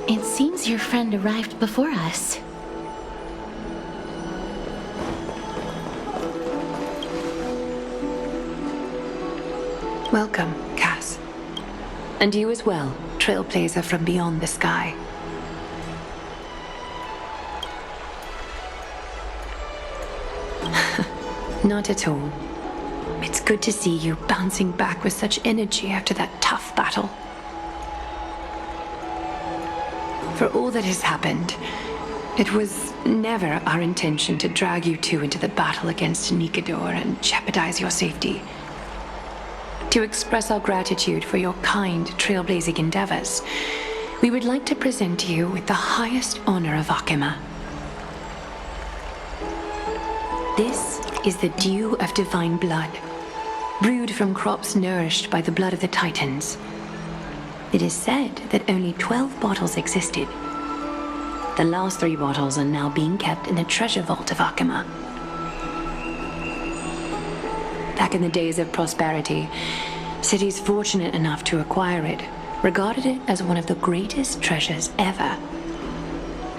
It seems your friend arrived before us. Welcome, Cass. And you as well, trailblazer from beyond the sky. Not at all. It's good to see you bouncing back with such energy after that tough battle. For all that has happened, it was never our intention to drag you two into the battle against Nikador and jeopardize your safety. To express our gratitude for your kind trailblazing endeavors, we would like to present you with the highest honor of Akima. This is the dew of divine blood, brewed from crops nourished by the blood of the Titans. It is said that only 12 bottles existed. The last 3 bottles are now being kept in the treasure vault of Akima. Back in the days of prosperity, cities fortunate enough to acquire it regarded it as one of the greatest treasures ever.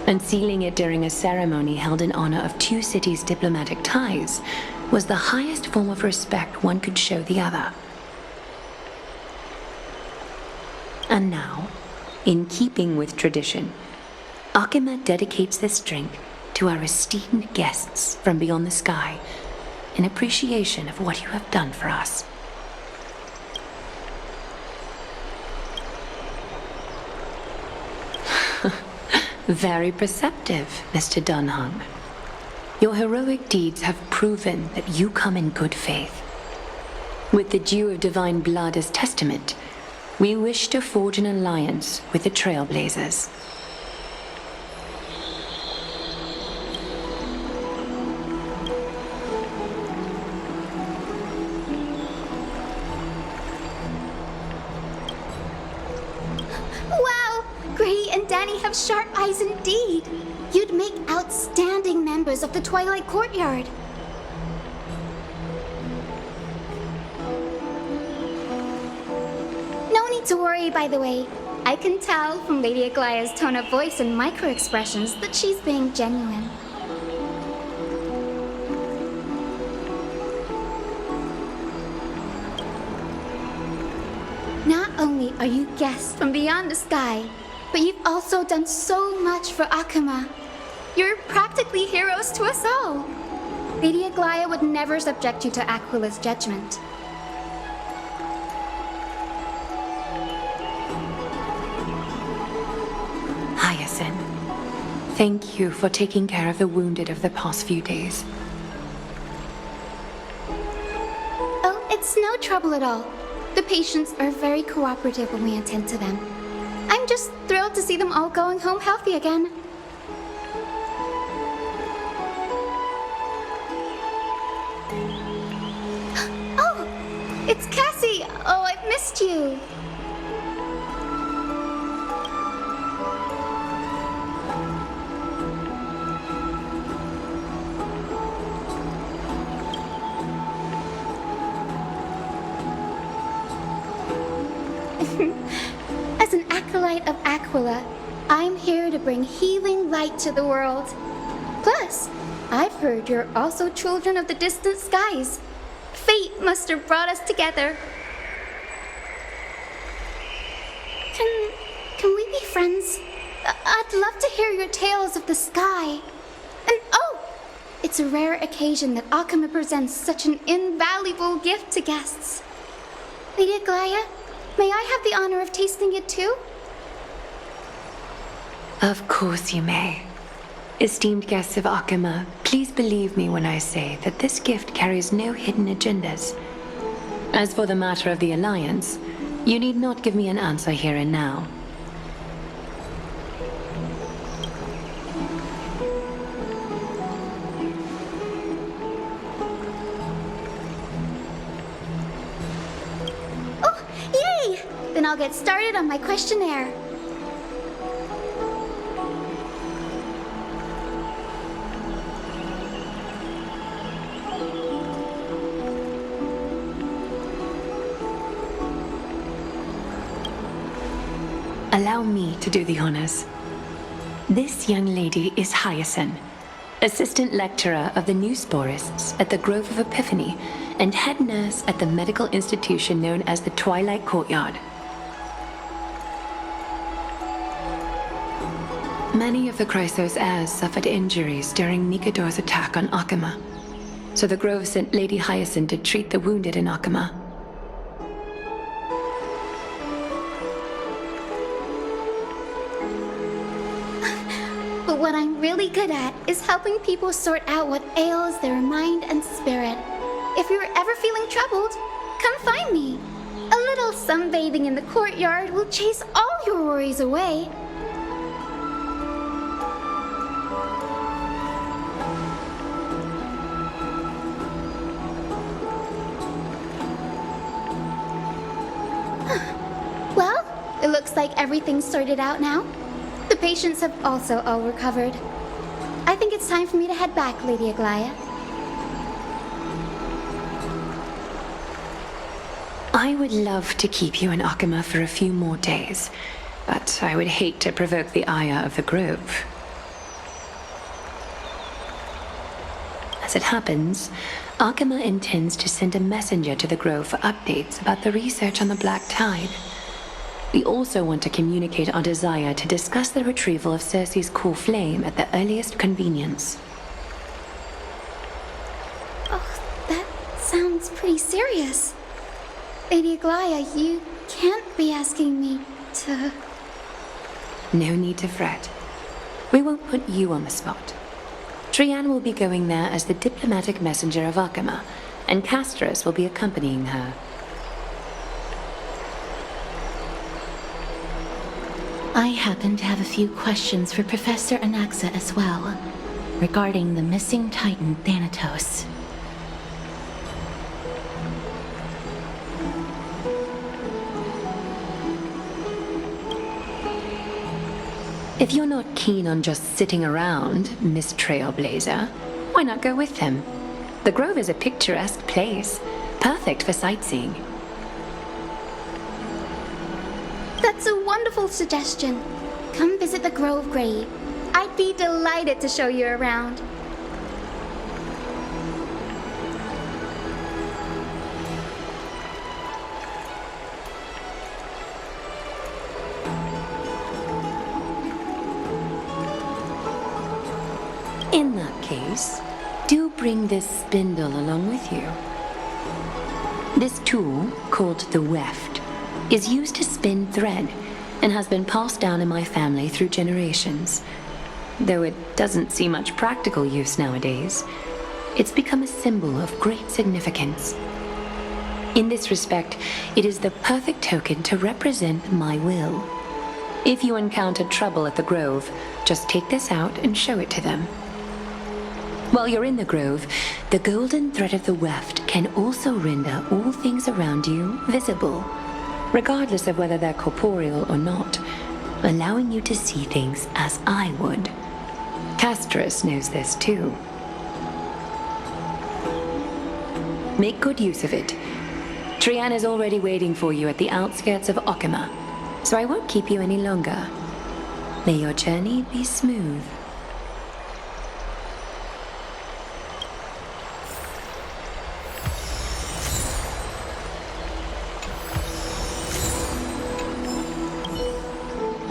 Unsealing it during a ceremony held in honor of 2 cities' diplomatic ties was the highest form of respect one could show the other. And now, in keeping with tradition, Akima dedicates this drink to our esteemed guests from beyond the sky in appreciation of what you have done for us. Very perceptive, Mr. Dunhung. Your heroic deeds have proven that you come in good faith. With the dew of divine blood as testament, we wish to forge an alliance with the Trailblazers. Wow! Gray and Danny have sharp eyes indeed. You'd make outstanding members of the Twilight Courtyard. No need to worry, by the way. I can tell from Lady Aglaya's tone of voice and micro-expressions that she's being genuine. Not only are you guests from beyond the sky, but you've also done so much for Akima. You're practically heroes to us all. Lady Aglaya would never subject you to Aquila's judgment. Hyacinth, thank you for taking care of the wounded of the past few days. Oh, it's no trouble at all. The patients are very cooperative when we attend to them. I'm just thrilled to see them all going home healthy again. Oh, it's Cassie! Oh, I've missed you. As an acolyte of Aquila, I'm here to bring healing light to the world. Plus, I've heard you're also children of the distant skies. Fate must have brought us together. Can we be friends? I'd love to hear your tales of the sky. And oh, it's a rare occasion that Akima presents such an invaluable gift to guests. Lady Aglaya, may I have the honor of tasting it too? Of course you may. Esteemed guests of Akima, please believe me when I say that this gift carries no hidden agendas. As for the matter of the alliance, you need not give me an answer here and now. Oh, yay! Then I'll get started on my questionnaire. allow me to do the honors. This young lady is Hyacinth, assistant lecturer of the new sporists at the Grove of Epiphany and head nurse at the medical institution known as the Twilight Courtyard. Many of the Chrysos heirs suffered injuries during Nikador's attack on Akama, so the Grove sent Lady Hyacinth to treat the wounded in Akama. But what I'm really good at is helping people sort out what ails their mind and spirit. If you're ever feeling troubled, come find me. A little sunbathing in the courtyard will chase all your worries away. Well, it looks like everything's sorted out now. The patients have also all recovered. I think it's time for me to head back, Lady Aglaya. I would love to keep you in Akama for a few more days, but I would hate to provoke the ire of the Grove. As it happens, Akama intends to send a messenger to the Grove for updates about the research on the Black Tide. We also want to communicate our desire to discuss the retrieval of Circe's core flame at the earliest convenience. Oh, that sounds pretty serious. Lady Aglaya, you can't be asking me to... No need to fret. We won't put you on the spot. Trianne will be going there as the diplomatic messenger of Akama, and Castris will be accompanying her. I happen to have a few questions for Professor Anaxa as well, regarding the missing Titan Thanatos. If you're not keen on just sitting around, Miss Trailblazer, why not go with him? The Grove is a picturesque place, perfect for sightseeing. That's a wonderful suggestion. Come visit the Grove Grave. I'd be delighted to show you around. In that case, do bring this spindle along with you. This tool, called the weft, is used to spin thread and has been passed down in my family through generations. Though it doesn't see much practical use nowadays, it's become a symbol of great significance. In this respect, it is the perfect token to represent my will. If you encounter trouble at the Grove, just take this out and show it to them. While you're in the Grove, the golden thread of the weft can also render all things around you visible, regardless of whether they're corporeal or not, allowing you to see things as I would. Castris knows this too. Make good use of it. Trianne is already waiting for you at the outskirts of Akama, so I won't keep you any longer. May your journey be smooth.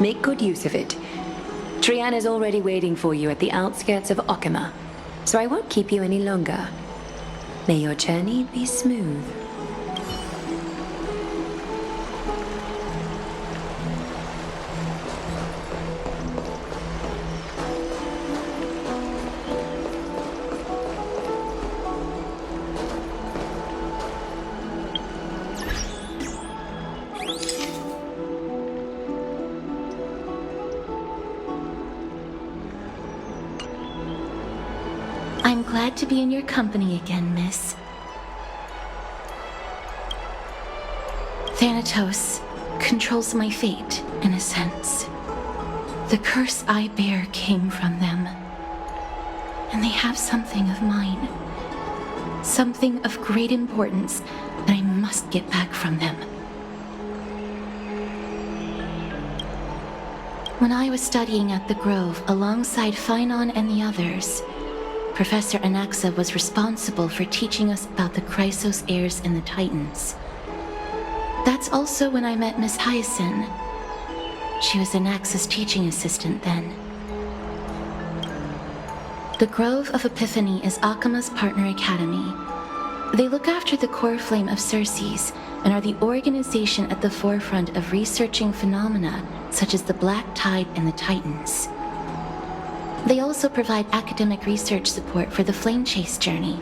Make good use of it. Trianne is already waiting for you at the outskirts of Akama, so I won't keep you any longer. May your journey be smooth. I'm glad to be in your company again, miss. Thanatos controls my fate, in a sense. The curse I bear came from them. And they have something of mine. Something of great importance that I must get back from them. When I was studying at the Grove alongside Phynon and the others, Professor Anaxa was responsible for teaching us about the Chrysos heirs and the Titans. That's also when I met Miss Hyacinth. She was Anaxa's teaching assistant then. The Grove of Epiphany is Akima's partner academy. They look after the core flame of Circes and are the organization at the forefront of researching phenomena such as the Black Tide and the Titans. They also provide academic research support for the Flame Chase journey.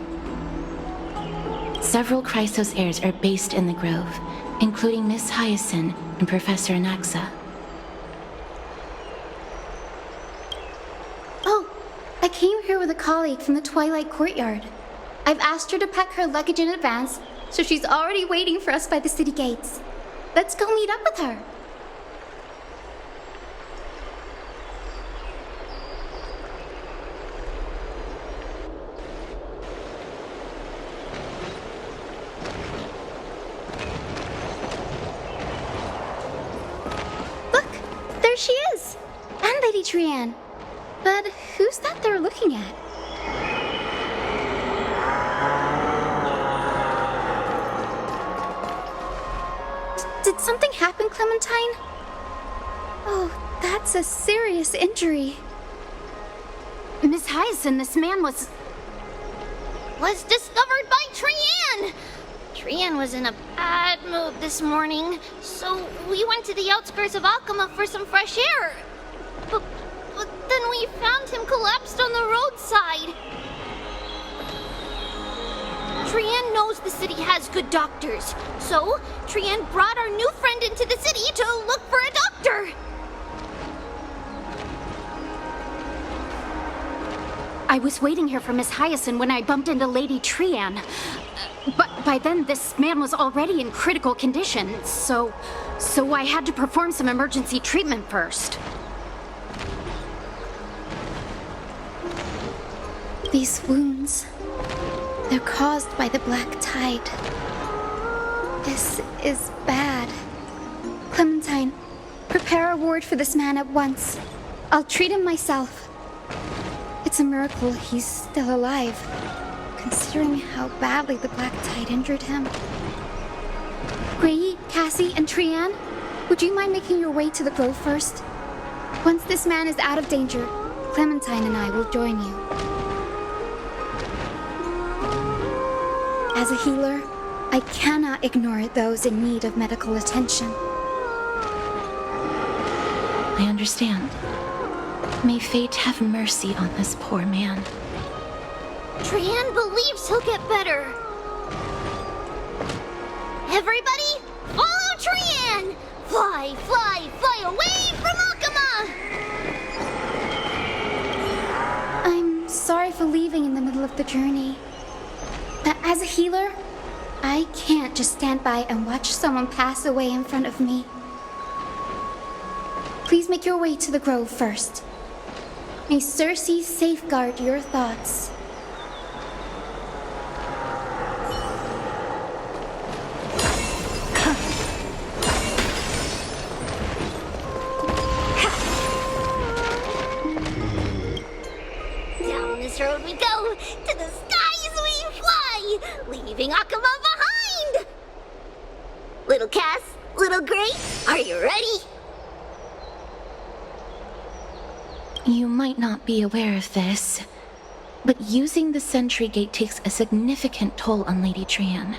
Several Chrysos heirs are based in the Grove, including Miss Hyacinth and Professor Anaxa. Oh, I came here with a colleague from the Twilight Courtyard. I've asked her to pack her luggage in advance, so she's already waiting for us by the city gates. Let's go meet up with her. Look, there she is! And Lady Trianne. But who's that they're looking at? Did something happen, Clementine? Oh, that's a serious injury. Miss Hyacinth, this man was discovered by Trianne! Trianne was in a bad mood this morning, so we went to the outskirts of Akama for some fresh air. But then we found him collapsed on the roadside. Trianne knows the city has good doctors, so Trianne brought our new friend into the city to look for a doctor. I was waiting here for Miss Hyacinth when I bumped into Lady Trianne. But by then, this man was already in critical condition, so I had to perform some emergency treatment first. These wounds, they're caused by the Black Tide. This is bad. Clementine, prepare a ward for this man at once. I'll treat him myself. It's a miracle he's still alive, considering how badly the Black Tide injured him. Grayi, Cassie, and Trianne, would you mind making your way to the Grove first? Once this man is out of danger, Clementine and I will join you. As a healer, I cannot ignore those in need of medical attention. I understand. May fate have mercy on this poor man. Trianne believes he'll get better. Everybody, follow Trianne! Fly, fly, fly away from Akama! I'm sorry for leaving in the middle of the journey. But as a healer, I can't just stand by and watch someone pass away in front of me. Please make your way to the Grove first. May Circe safeguard your thoughts. Down this road we go, to the skies we fly, leaving Akama behind! Little Cass, little Gray, are you ready? You might not be aware of this, but using the sentry gate takes a significant toll on Lady Trianne.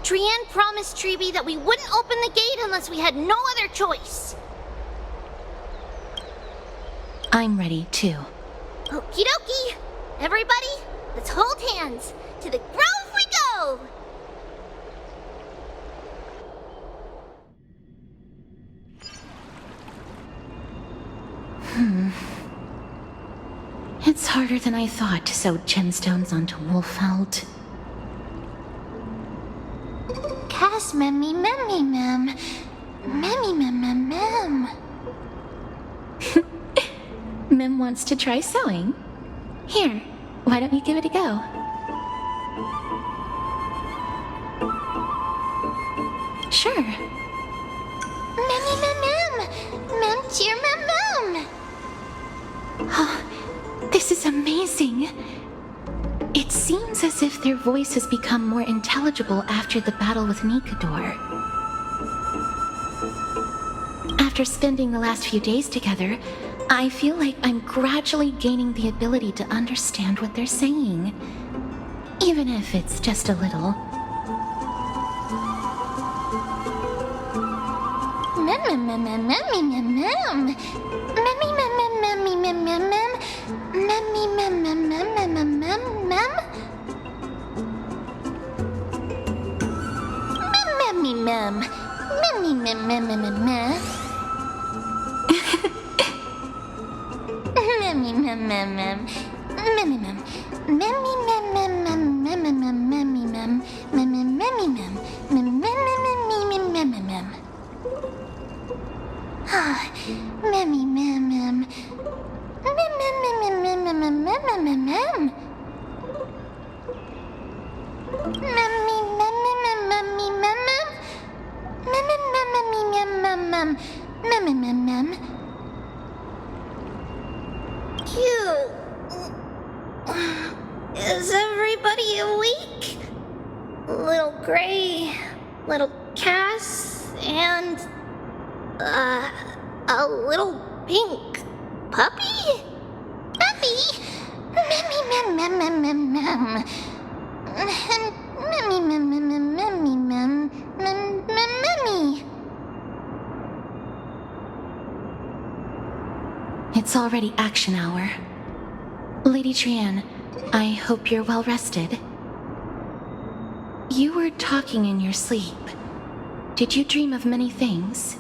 Trianne promised Treeby that we wouldn't open the gate unless we had no other choice. I'm ready, too. Okie dokie! Everybody, let's hold hands. To the Grove we go! It's harder than I thought to sew gemstones onto Wolfeld. Cass memmy memmy mem. Memmy mem mem mem. Mem wants to try sewing. Here, why don't you give it a go? Sure. Cheer Mem. This is amazing. It seems as if their voice has become more intelligible after the battle with Nikador. After spending the last few days together, I feel like I'm gradually gaining the ability to understand what they're saying, even if it's just a little. Is everybody awake? Little Gray, little Cass, and a little pink puppy? Puppy? Mem. It's already action hour. Lady Trian, I hope you're well rested. You were talking in your sleep. Did you dream of many things?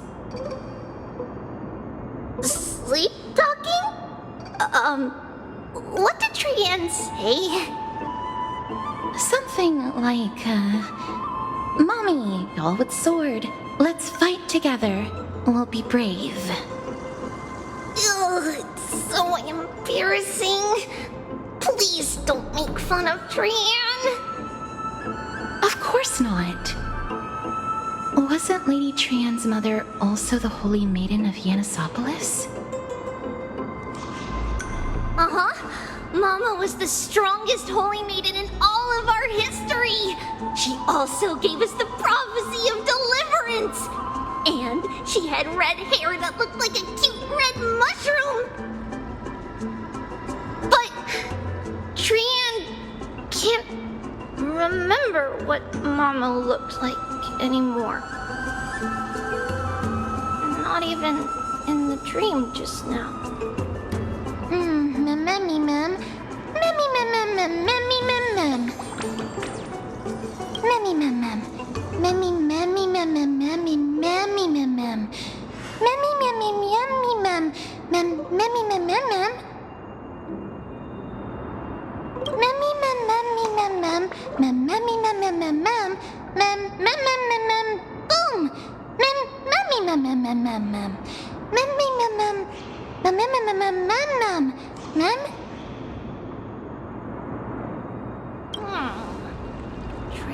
Sleep talking? What did Trian say? Something like, Mommy, all with sword. Let's fight together. We'll be brave. Ugh, it's so embarrassing. Please don't make fun of Trian. Of course not. Wasn't Lady Trian's mother also the Holy Maiden of Yanisopolis? Mama was the strongest holy maiden in all of our history. She also gave us the prophecy of deliverance. And she had red hair that looked like a cute red mushroom. But Trian can't remember what Mama looked like anymore. Not even in the dream just now.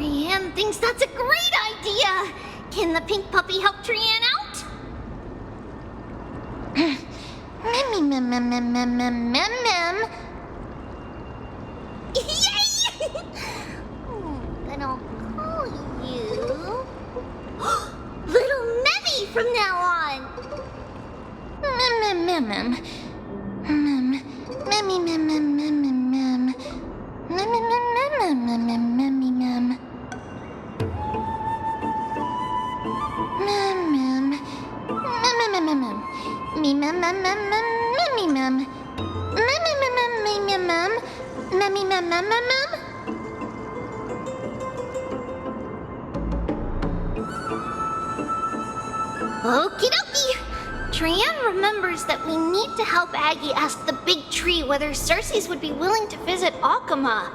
Trian thinks that's a great idea! Can the pink puppy help Trian out? Yay! Then I'll call you Little Memmy from now on! Okie dokie! Trian remembers that we need to help Aggie ask the big tree whether Circes would be willing to visit Akama.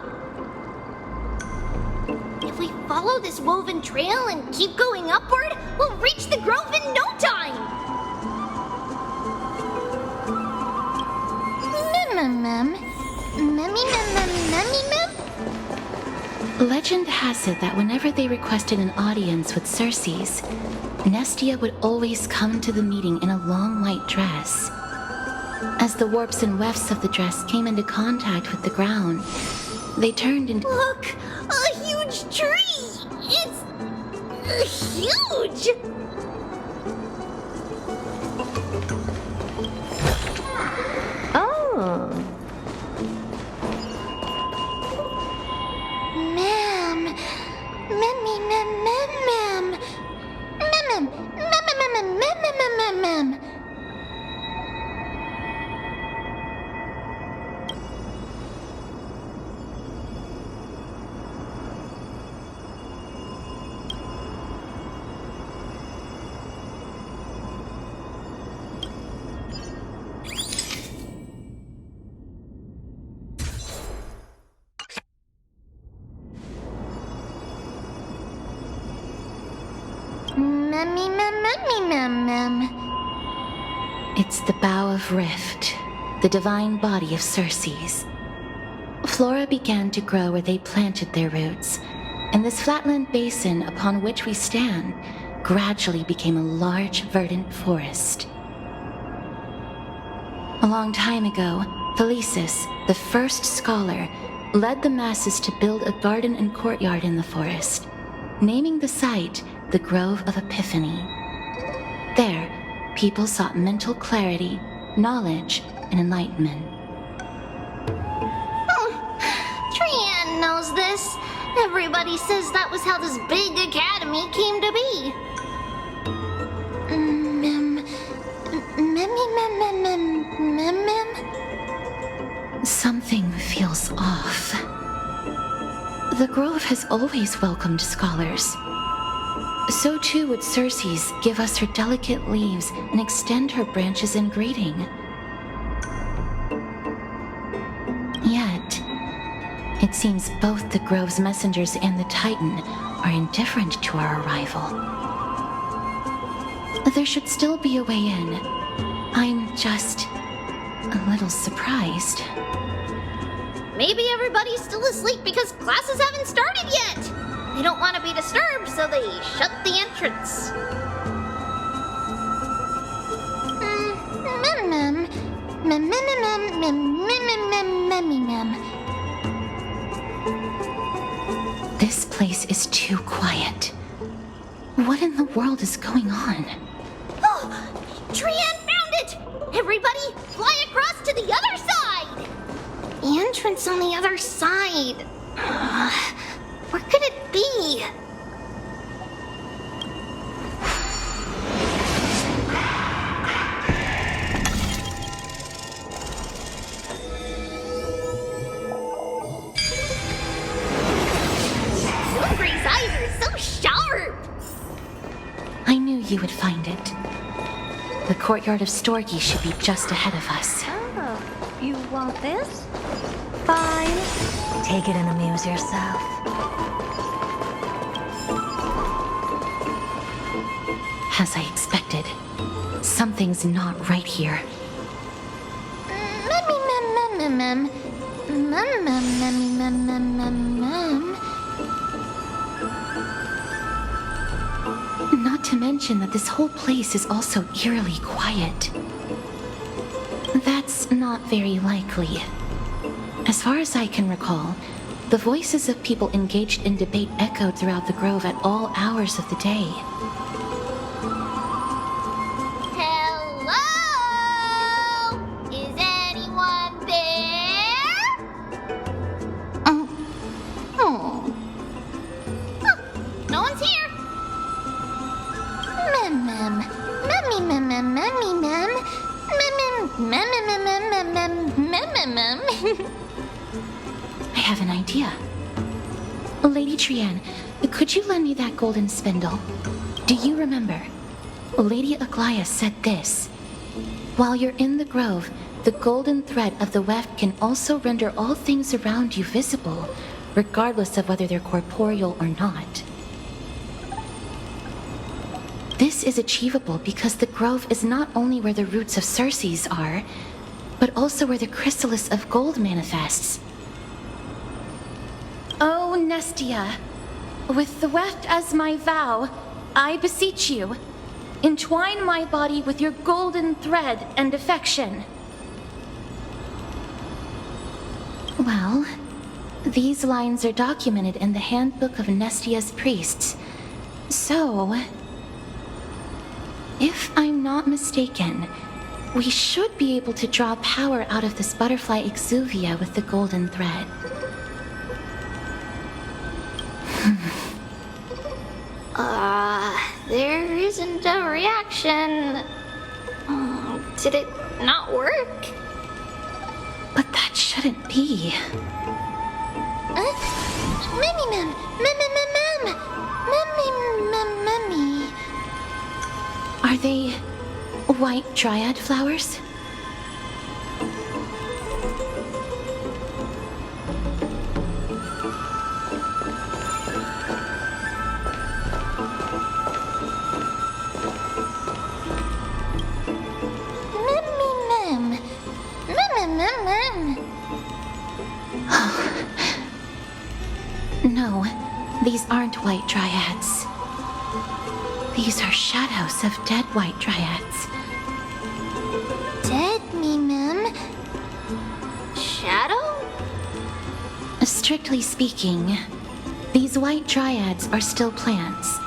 If we follow this woven trail and keep going upward, we'll reach the grove in no time! Legend has it that whenever they requested an audience with Circes, Nestia would always come to the meeting in a long white dress. As the warps and wefts of the dress came into contact with the ground, they turned into— Look! A huge tree! It's huge! Oh. Ma'am. Ma'am. Ma'am. Ma'am. It's the Bough of Rift, the divine body of Circes. Flora began to grow where they planted their roots, and this flatland basin upon which we stand gradually became a large, verdant forest. A long time ago, Felicis, the first scholar, led the masses to build a garden and courtyard in the forest, naming the site the Grove of Epiphany. There, people sought mental clarity, knowledge, and enlightenment. Trian knows this. Everybody says that was how this big academy came to be. Something feels off. The Grove has always welcomed scholars. So too would Circes give us her delicate leaves and extend her branches in greeting. Yet, it seems both the Grove's messengers and the Titan are indifferent to our arrival. There should still be a way in. I'm just a little surprised. Maybe everybody's still asleep because classes haven't started yet. They don't want to be disturbed, so they shut the entrance. This place is too quiet. What in the world is going on? Oh, Trian found it! Everybody, fly across to the other side! The entrance on the other side. Where could it be? Silvery's eyes are so sharp! I knew you would find it. The courtyard of Storgy should be just ahead of us. Oh, you want this? Fine. Take it and amuse yourself. As I expected, something's not right here. Not to mention that this whole place is also eerily quiet. That's not very likely. As far as I can recall, the voices of people engaged in debate echoed throughout the grove at all hours of the day. Hello? Is anyone there? No one's here. I have an idea. Lady Trian, could you lend me that golden spindle? Do you remember? Lady Aglaia said this. While you're in the grove, the golden thread of the weft can also render all things around you visible, regardless of whether they're corporeal or not. This is achievable because the grove is not only where the roots of Circes are, but also where the chrysalis of gold manifests. Oh, Nestia, with the weft as my vow, I beseech you, entwine my body with your golden thread and affection. Well, these lines are documented in the Handbook of Nestia's Priests. So, if I'm not mistaken, we should be able to draw power out of this butterfly exuvia with the golden thread. There isn't a reaction. Did it not work? But that shouldn't be. Mummy, Mummy. Are they white dryad flowers? No, these aren't white dryads. These are shadows of dead white dryads. Dead me, Mem. Shadow? Strictly speaking, these white dryads are still plants.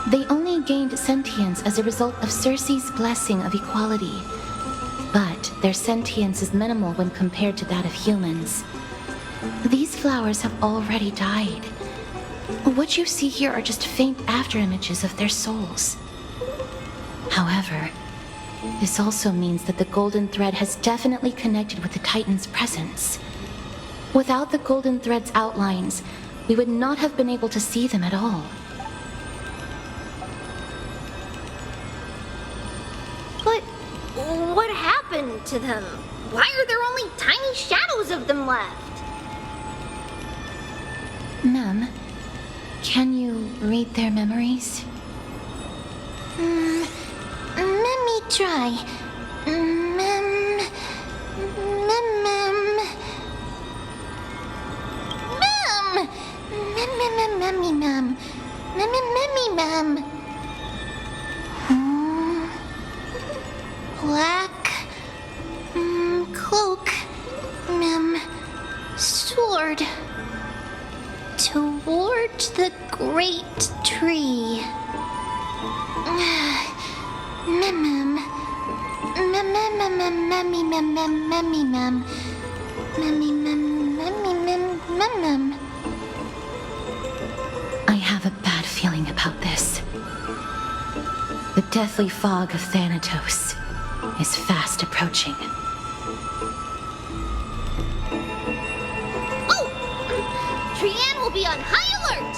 They only gained sentience as a result of Circe's blessing of equality. But their sentience is minimal when compared to that of humans. These flowers have already died. What you see here are just faint afterimages of their souls. However, this also means that the golden thread has definitely connected with the Titan's presence. Without the golden thread's outlines, we would not have been able to see them at all. But what happened to them? Why are there only tiny shadows of them left? Mem, can you read their memories? Let me try. Mem. Black cloak, Mem. Sword. Toward the great tree. Mem. I have a bad feeling about this. The deathly fog of Thanatos is fast approaching. Oh! Trian will be on high alert!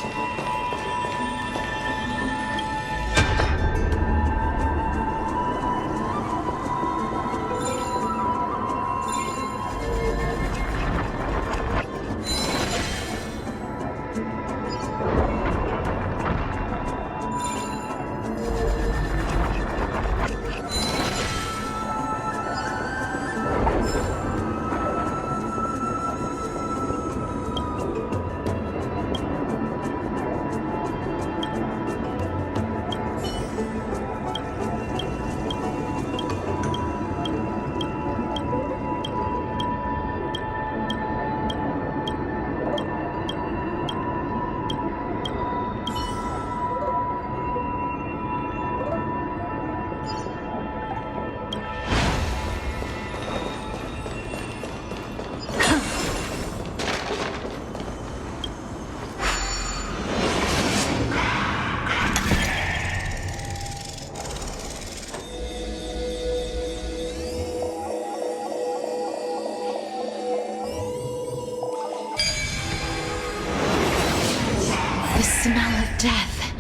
The smell of death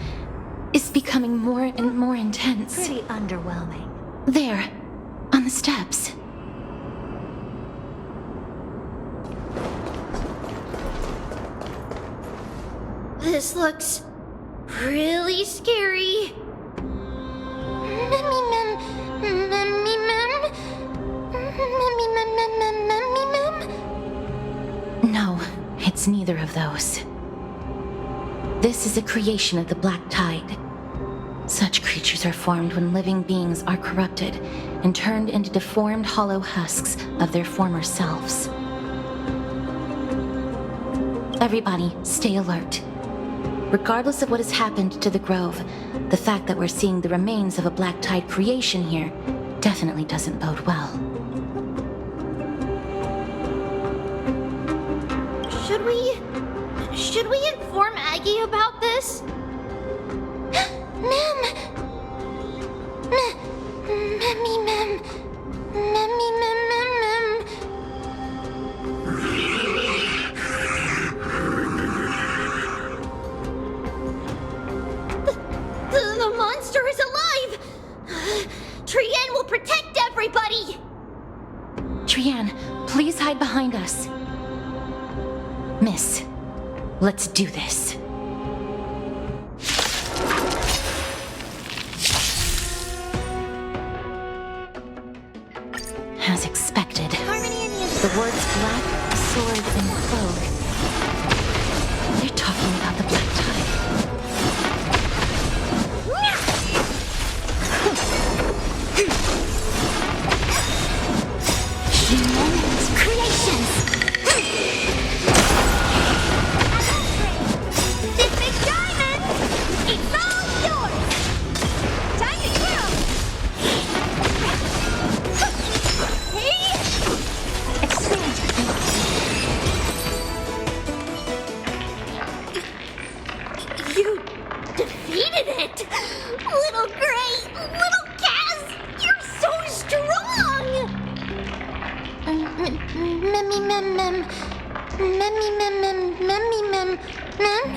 is becoming more and more intense. Pretty underwhelming. There, on the steps. This looks really scary. No, it's neither of those. This is a creation of the Black Tide. Such creatures are formed when living beings are corrupted and turned into deformed hollow husks of their former selves. Everybody, stay alert. Regardless of what has happened to the Grove, the fact that we're seeing the remains of a Black Tide creation here definitely doesn't bode well. Should we inform Aggie about this? Mem! Memmy Mem! Memmy Mem Mem Mem! The monster is alive! Trienne will protect everybody! Trienne, please hide behind us. Miss, let's do this. As expected, the words black, sword, and cloak. They're talking about the Black Tide. Humans' creations! This big diamond! It's all yours! Time to kill! Hey! Expand. You defeated it! Little Gray! Little Cass! You're so strong! Memmy mem mem. Memmy mem mem. Memmy mem mem.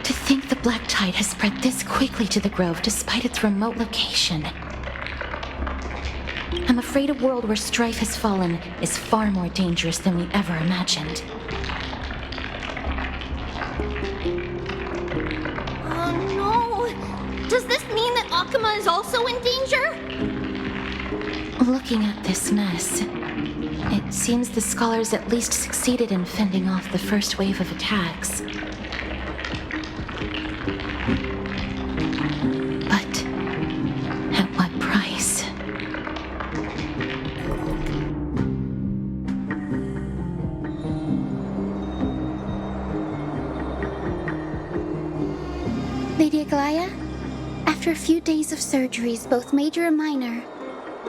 To think the Black Tide has spread this quickly to the Grove despite its remote location. I'm afraid a world where strife has fallen is far more dangerous than we ever imagined. Oh no! Does this mean that Akuma is also in danger? Looking at this mess, it seems the scholars at least succeeded in fending off the first wave of attacks. But at what price? Lady Aglaya, after a few days of surgeries, both major and minor,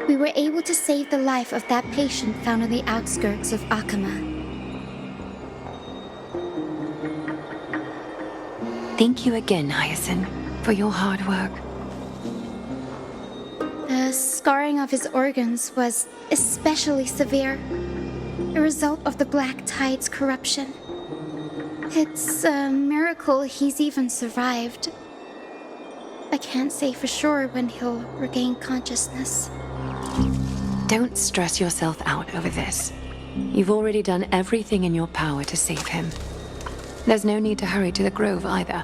we were able to save the life of that patient found on the outskirts of Akuma. Thank you again, Hyacinth, for your hard work. The scarring of his organs was especially severe, a result of the Black Tide's corruption. It's a miracle he's even survived. I can't say for sure when he'll regain consciousness. Don't stress yourself out over this. You've already done everything in your power to save him. There's no need to hurry to the Grove either.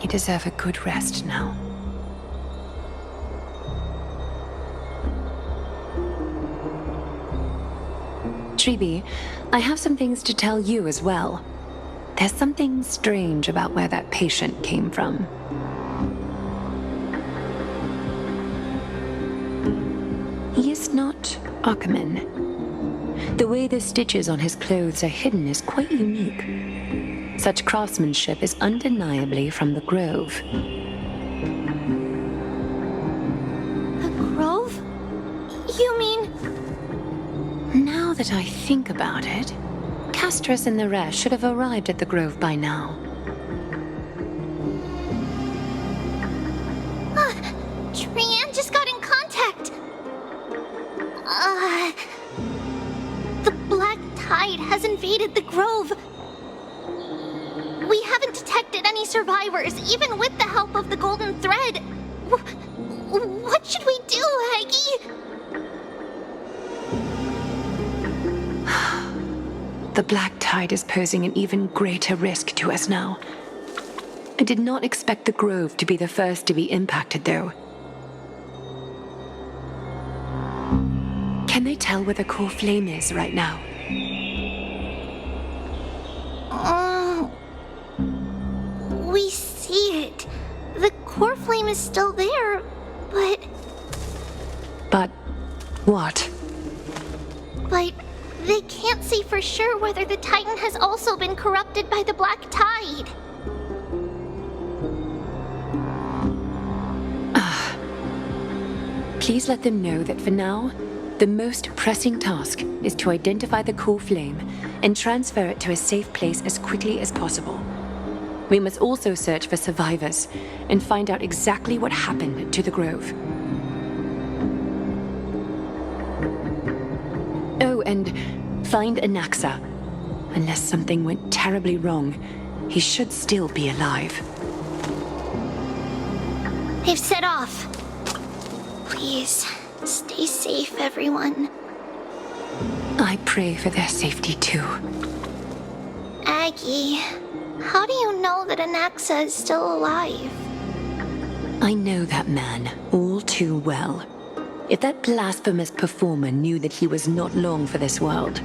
You deserve a good rest now. Tribi, I have some things to tell you as well. There's something strange about where that patient came from. He is not Akuman. The way the stitches on his clothes are hidden is quite unique. Such craftsmanship is undeniably from the Grove. The Grove? You mean... Now that I think about it, Castris and the rest should have arrived at the Grove by now. Trienne just got in contact! The Black Tide has invaded the Grove. We haven't detected any survivors, even with the help of the Golden Thread. What should we do, Aggie? The Black Tide is posing an even greater risk to us now. I did not expect the Grove to be the first to be impacted, though. Can they tell where the core flame is right now? We see it. The core flame is still there, but... But what? But they can't say for sure whether the Titan has also been corrupted by the Black Tide. Please let them know that for now, the most pressing task is to identify the core flame and transfer it to a safe place as quickly as possible. We must also search for survivors and find out exactly what happened to the grove. Oh, and find Anaxa. Unless something went terribly wrong, he should still be alive. They've set off. Please, stay safe, everyone. I pray for their safety too. Aggie, how do you know that Anaxa is still alive? I know that man all too well. If that blasphemous performer knew that he was not long for this world,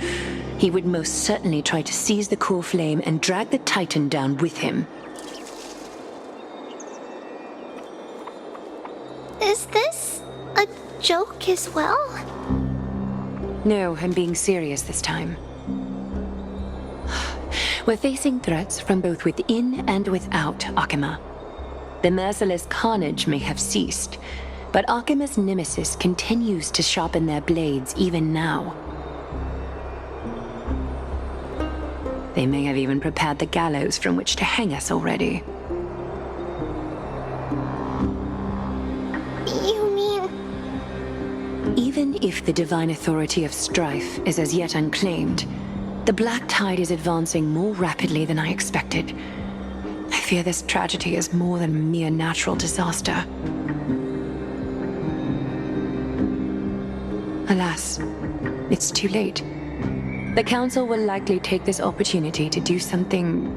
he would most certainly try to seize the core flame and drag the Titan down with him. Is this a joke as well? No, I'm being serious this time. We're facing threats from both within and without Akima. The merciless carnage may have ceased, but Akima's nemesis continues to sharpen their blades even now. They may have even prepared the gallows from which to hang us already. You mean... Even if the divine authority of strife is as yet unclaimed, the Black Tide is advancing more rapidly than I expected. I fear this tragedy is more than a mere natural disaster. Alas, it's too late. The Council will likely take this opportunity to do something...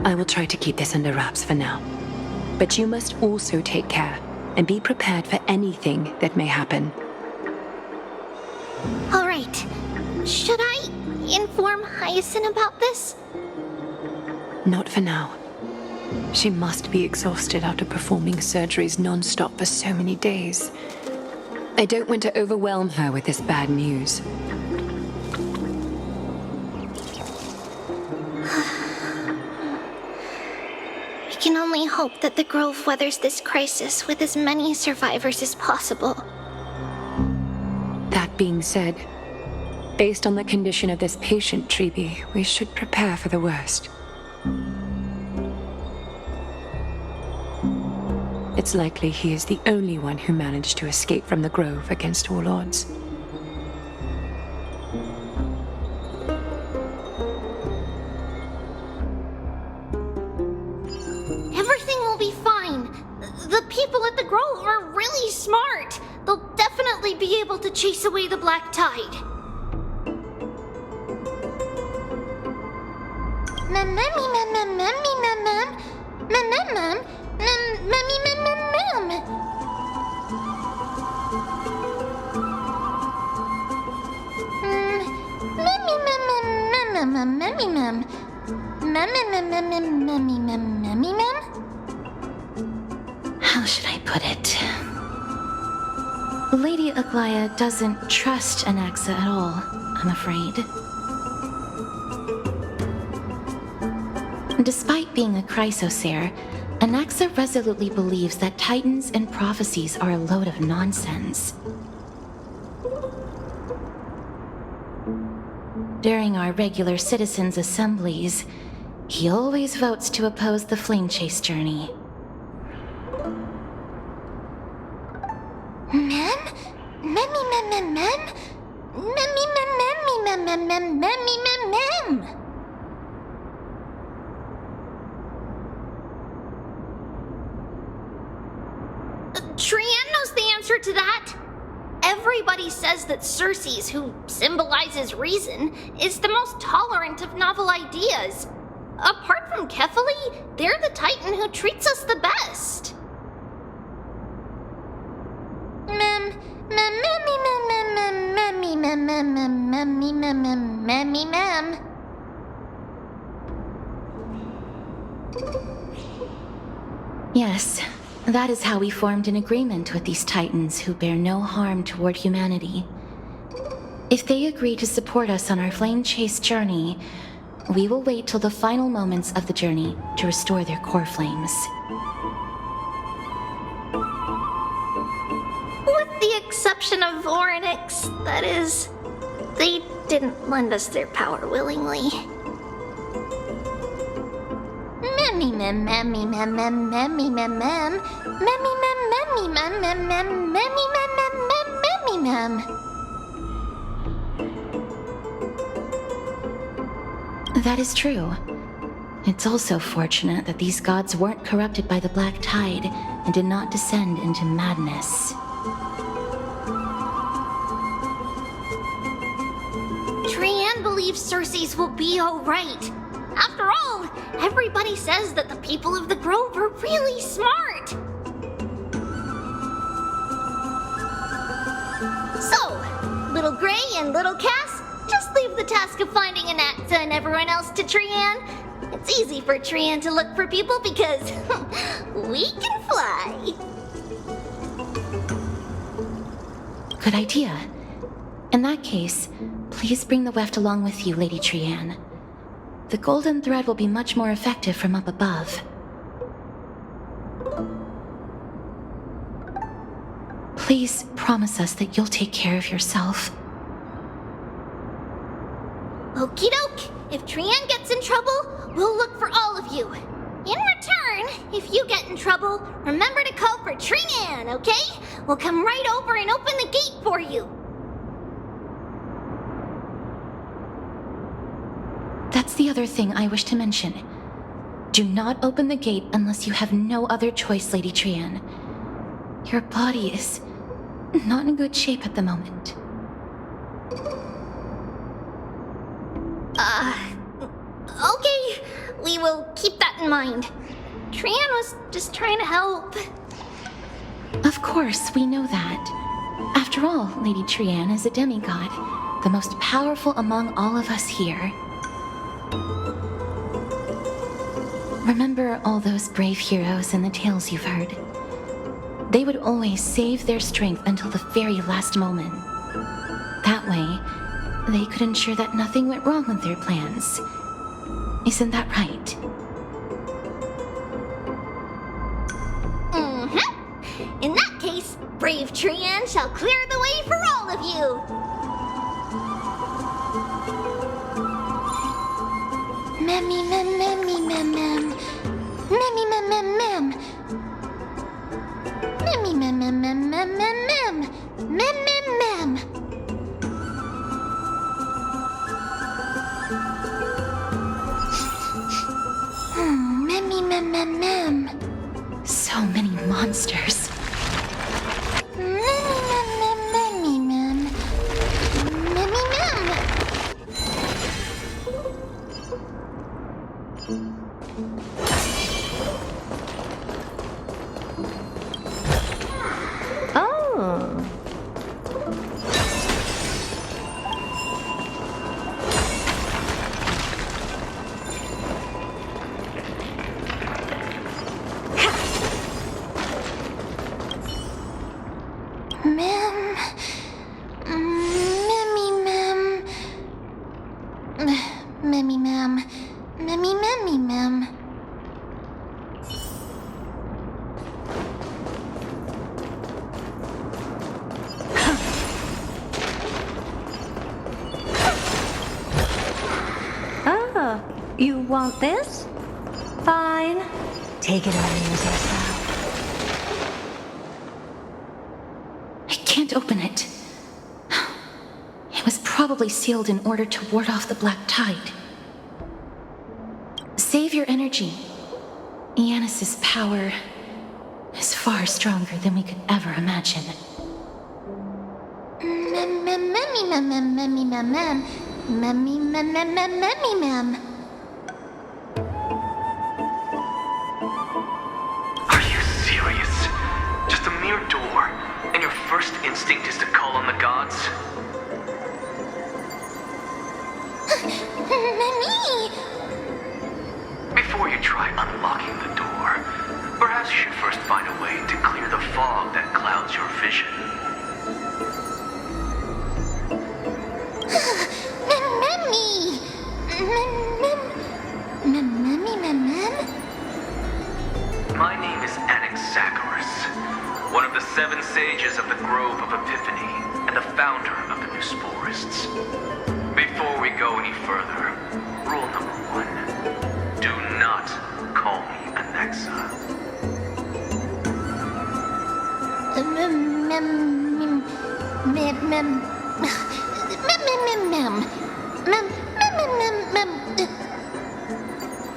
I will try to keep this under wraps for now. But you must also take care and be prepared for anything that may happen. All right. Should I inform Hyacinth about this? Not for now. She must be exhausted after performing surgeries non-stop for so many days. I don't want to overwhelm her with this bad news. We can only hope that the Grove weathers this crisis with as many survivors as possible. That being said, based on the condition of this patient, Treeby, we should prepare for the worst. It's likely he is the only one who managed to escape from the Grove against all odds. Everything will be fine. The people at the Grove are really smart. They'll definitely be able to chase away the Black Tide. How should I put it? Lady Aglaya doesn't trust Anaxa at all, I'm afraid. Despite being a Chrysosaur, Anaxa resolutely believes that Titans and prophecies are a load of nonsense. During our regular citizens' assemblies, he always votes to oppose the flame chase journey. Trian knows the answer to that. Everybody says that Circes, who symbolizes reason, is the most tolerant of novel ideas. Apart from Kefali, they're the Titan who treats us the best. Yes, that is how we formed an agreement with these Titans who bear no harm toward humanity. If they agree to support us on our flame chase journey, we will wait till the final moments of the journey to restore their core flames. With the exception of Oryx, that is, they didn't lend us their power willingly. Memmy mem memmy mem mem memmy mem mem memmy mem memmy mem mem mem memmy mem mem mem memmy mem. That is true. It's also fortunate that these gods weren't corrupted by the Black Tide and did not descend into madness. Trianne believes Circe's will be alright. After all, everybody says that the people of the Grove are really smart. So, Little Gray and Little Cass, just leave the task of finding Anaxa and everyone else to Trianne. It's easy for Trianne to look for people because we can fly. Good idea. In that case, please bring the weft along with you, Lady Trianne. The golden thread will be much more effective from up above. Please promise us that you'll take care of yourself. Okie doke. If Trianne gets in trouble, we'll look for all of you. In return, if you get in trouble, remember to call for Trianne, okay? We'll come right over and open the gate for you. That's the other thing I wish to mention. Do not open the gate unless you have no other choice, Lady Trianne. Your body is not in good shape at the moment. Okay. We will keep that in mind. Trianne was just trying to help. Of course, we know that. After all, Lady Trianne is a demigod, the most powerful among all of us here. Remember all those brave heroes and the tales you've heard. They would always save their strength until the very last moment. That way, they could ensure that nothing went wrong with their plans. Isn't that right? Mm-hmm. In that case, brave Trianne shall clear the way for all of you. Memmy mem memmy mem mem. Memmy mem mem mem. Memmy mem mem mem mem mem mem. Mem mem mem. Memmy mem mem mem. So many monsters. Memmy mem mem memmy mem. Memmy mem. Oh. Mem. Memmy mem. Memmy mem. Memmy memmy mem. Oh, you want this? Fine. Take it and amuse yourself. I can't open it. It was probably sealed in order to ward off the Black Tide. Save your energy. Yanis's power is far stronger than we could ever imagine. Mem mem memmy mem mem memmy mem mem. Memmy mem mem mem memmy mem. Are you serious? Just a mere door, and your first instinct is to call on the gods? Memmy! Before you try unlocking the door, perhaps you should clouds your vision. My name is Anaxagoras, one of the 7 sages of the Grove of Epiphany and the founder of the Newsporists. Before we go any further, rule number 1. Do not call me Anaxa.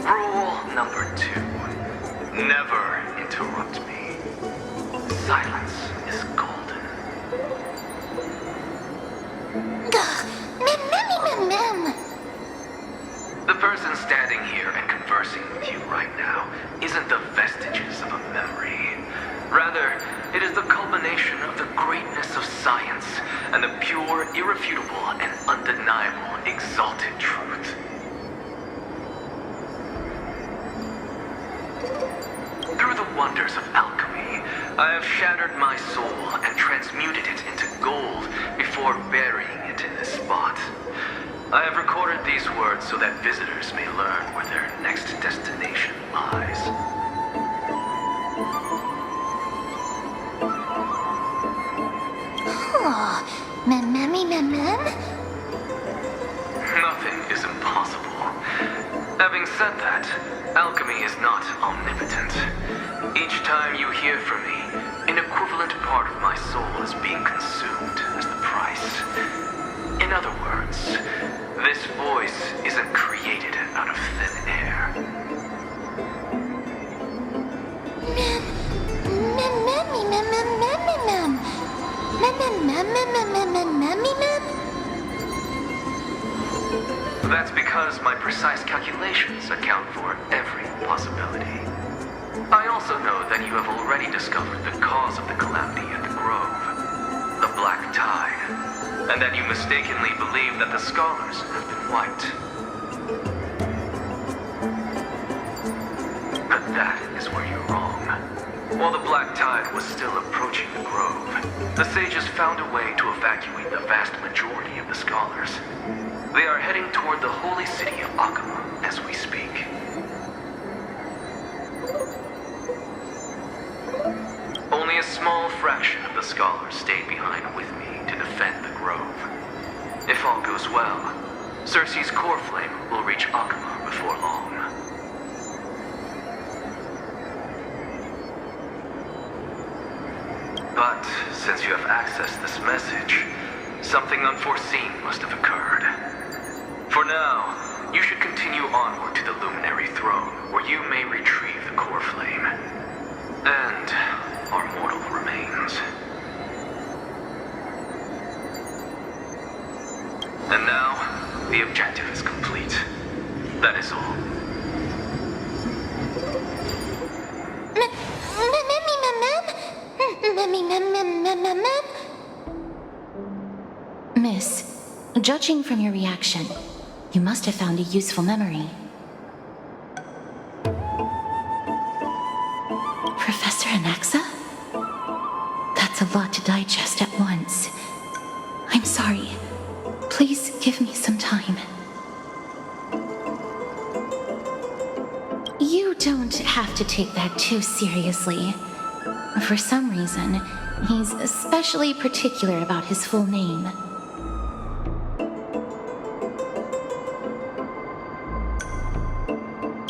Rule number 2. Never interrupt me. Silence is golden. The person standing here and conversing with you right now isn't the vestiges of a memory. Rather, it is the culmination of the greatness of science and the pure, irrefutable, and undeniable exalted truth. Through the wonders of alchemy, I have shattered my soul and transmuted it into gold before burying it in this spot. I have recorded these words so that visitors may learn where their next destination lies. Nothing is impossible. Having said that, alchemy is not omnipotent. Each time you hear from me, an equivalent part of my soul is being consumed as the price. In other words, this voice isn't created out of thin air. That's because my precise calculations account for every possibility. I also know that you have already discovered the cause of the calamity at the Grove, the Black Tide, and that you mistakenly believe that the scholars have been wiped. But that is where you're wrong. While the Black Tide was still approaching the Grove, the sages found a way to evacuate the vast majority of the scholars. They are heading toward the holy city of Akama as we speak. Only a small fraction of the scholars stayed behind with me to defend the Grove. If all goes well, Circe's core flame will reach Akama before long. But since you have accessed this message, something unforeseen must have occurred. For now, you should continue onward to the Luminary Throne, where you may retrieve the core flame. And our mortal remains. And now, the objective is complete. That is all. Miss, judging from your reaction, you must have found a useful memory. Professor Anaxa? That's a lot to digest at once. I'm sorry. Please give me some time. You don't have to take that too seriously. For some reason, he's especially particular about his full name.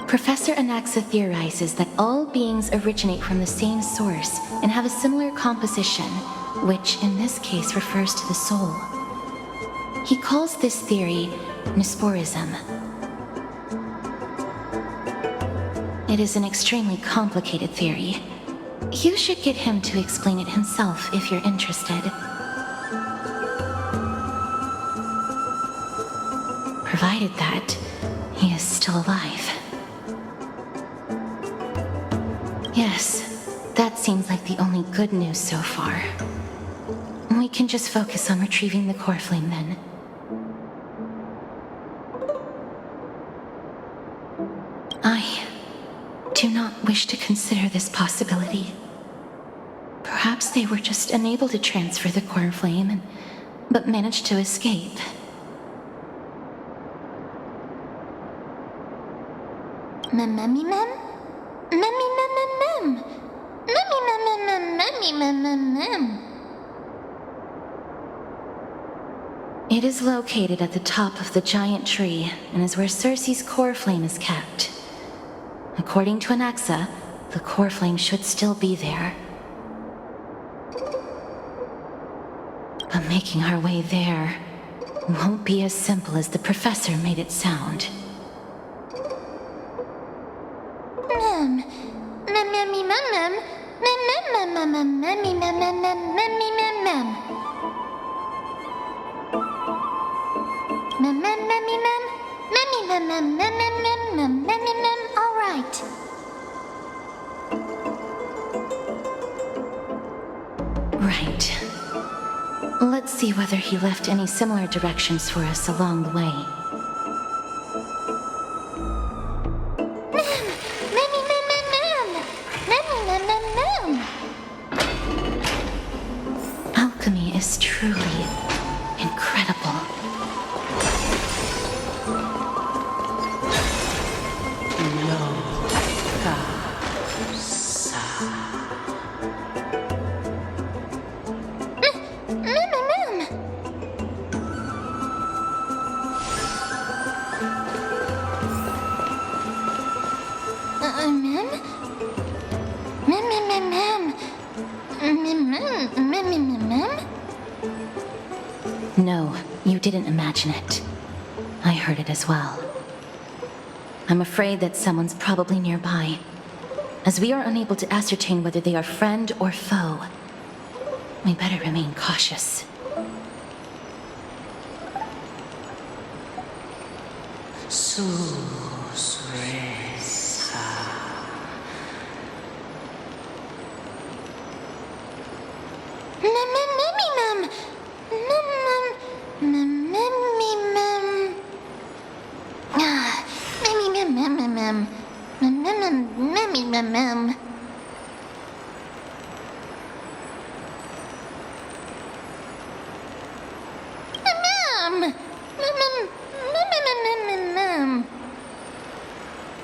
Professor Anaxa theorizes that all beings originate from the same source and have a similar composition, which in this case refers to the soul. He calls this theory Newsporism. It is an extremely complicated theory. You should get him to explain it himself if you're interested. Provided that he is still alive. Yes, that seems like the only good news so far. We can just focus on retrieving the core flame then. I do not wish to consider this possibility. Perhaps Perhaps they were just unable to transfer the core flame, but managed to escape. Mem? It is located at the top of the giant tree and is where Circe's core flame is kept. According to Anaxa, the core flame should still be there. But making our way there won't be as simple as the professor made it sound. All right. Right. Let's see whether he left any similar directions for us along the way. Alchemy is truly incredible. No, you didn't imagine it. I heard it as well. I'm afraid that someone's probably nearby, as we are unable to ascertain whether they are friend or foe. We better remain cautious.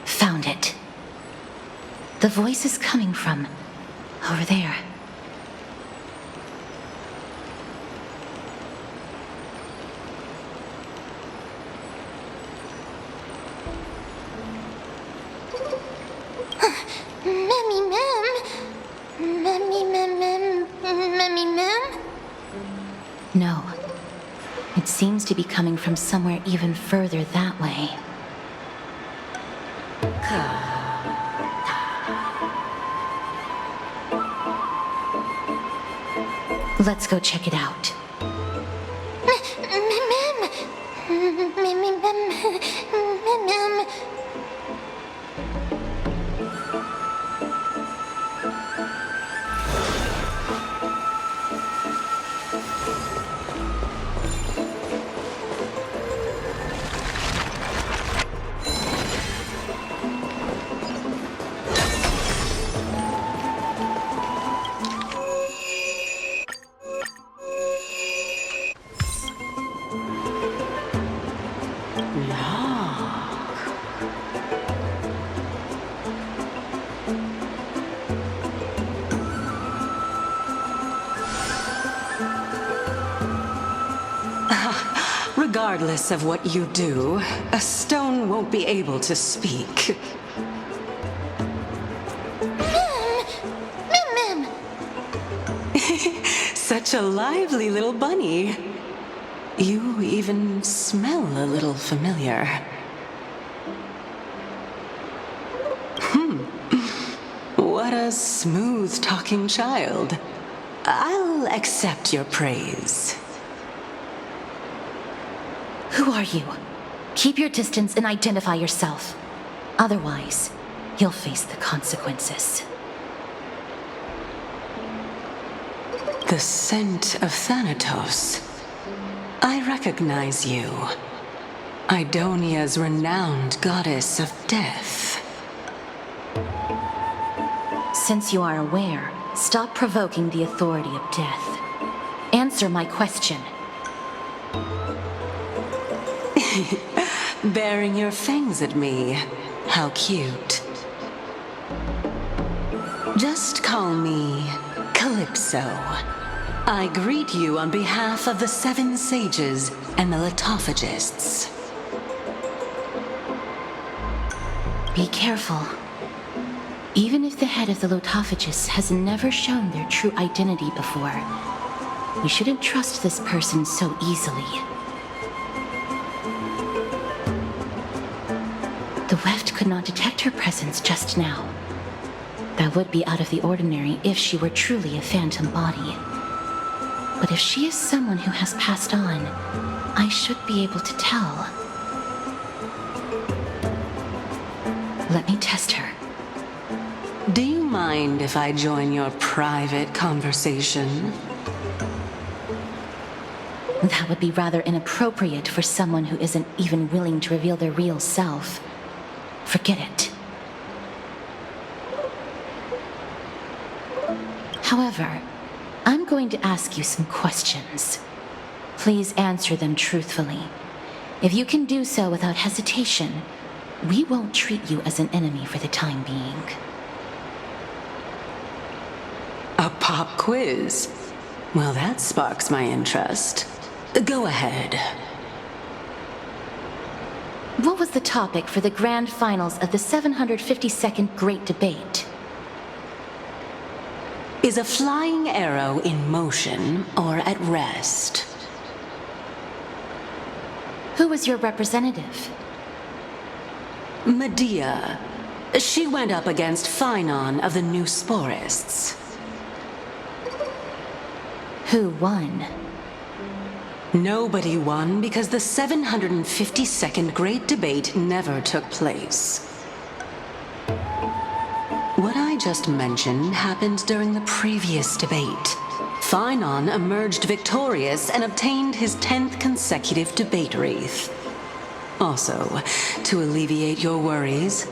Found it. The voice is coming from over there. No. It seems to be coming from somewhere even further that way. Let's go check it out. Regardless of what you do, a stone won't be able to speak. Such a lively little bunny. You even smell a little familiar. What a smooth-talking child. I'll accept your praise. Who are you? Keep your distance and identify yourself. Otherwise, you'll face the consequences. The scent of Thanatos. I recognize you. Idonia's renowned goddess of death. Since you are aware, Stop provoking the authority of death. Answer my question. Baring your fangs at me. How cute. Just call me Calypso. I greet you on behalf of the 7 sages and the Litophagists. Be careful. Even if the head of the Litophagists has never shown their true identity before, we shouldn't trust this person so easily. The weft could not detect her presence just now. That would be out of the ordinary if she were truly a phantom body. But if she is someone who has passed on, I should be able to tell. Let me test her. Do you mind if I join your private conversation? That would be rather inappropriate for someone who isn't even willing to reveal their real self. Forget it. However, I'm going to ask you some questions. Please answer them truthfully. If you can do so without hesitation, we won't treat you as an enemy for the time being. A pop quiz? Well, that sparks my interest. Go ahead. What was the topic for the grand finals of the 752nd Great Debate? Is a flying arrow in motion or at rest? Who was your representative? Medea. She went up against Phynon of the New Sporists. Who won? Nobody won because the 752nd Great Debate never took place. What I just mentioned happened during the previous debate. Phynon emerged victorious and obtained his 10th consecutive debate wreath. Also, to alleviate your worries,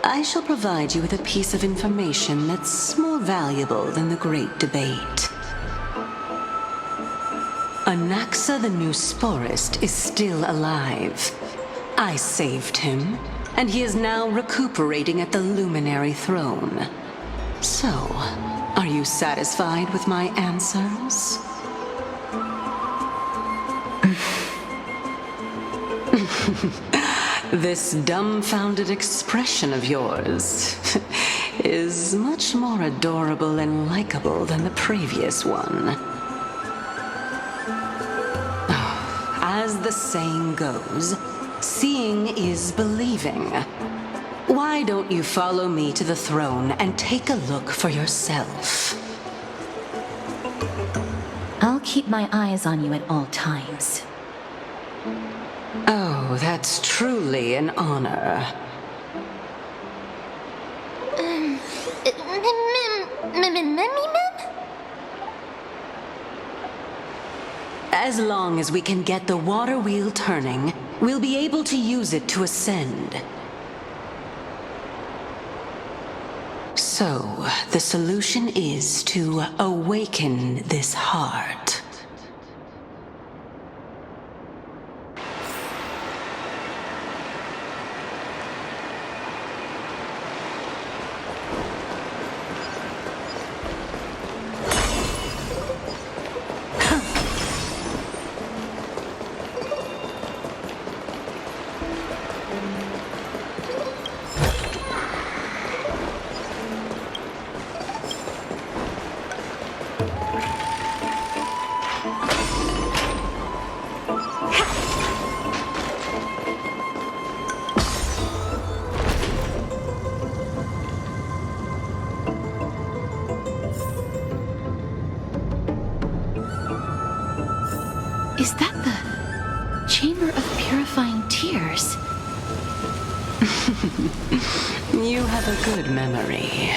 I shall provide you with a piece of information that's more valuable than the Great Debate. Anaxa the New Sporist is still alive. I saved him, and he is now recuperating at the Luminary Throne. So, are you satisfied with my answers? This dumbfounded expression of yours is much more adorable and likable than the previous one. As the saying goes, seeing is believing. Why don't you follow me to the throne and take a look for yourself? I'll keep my eyes on you at all times. Oh, that's truly an honor. As long as we can get the water wheel turning, we'll be able to use it to ascend. So, the solution is to awaken this heart. Is that the Chamber of Purifying Tears? You have a good memory.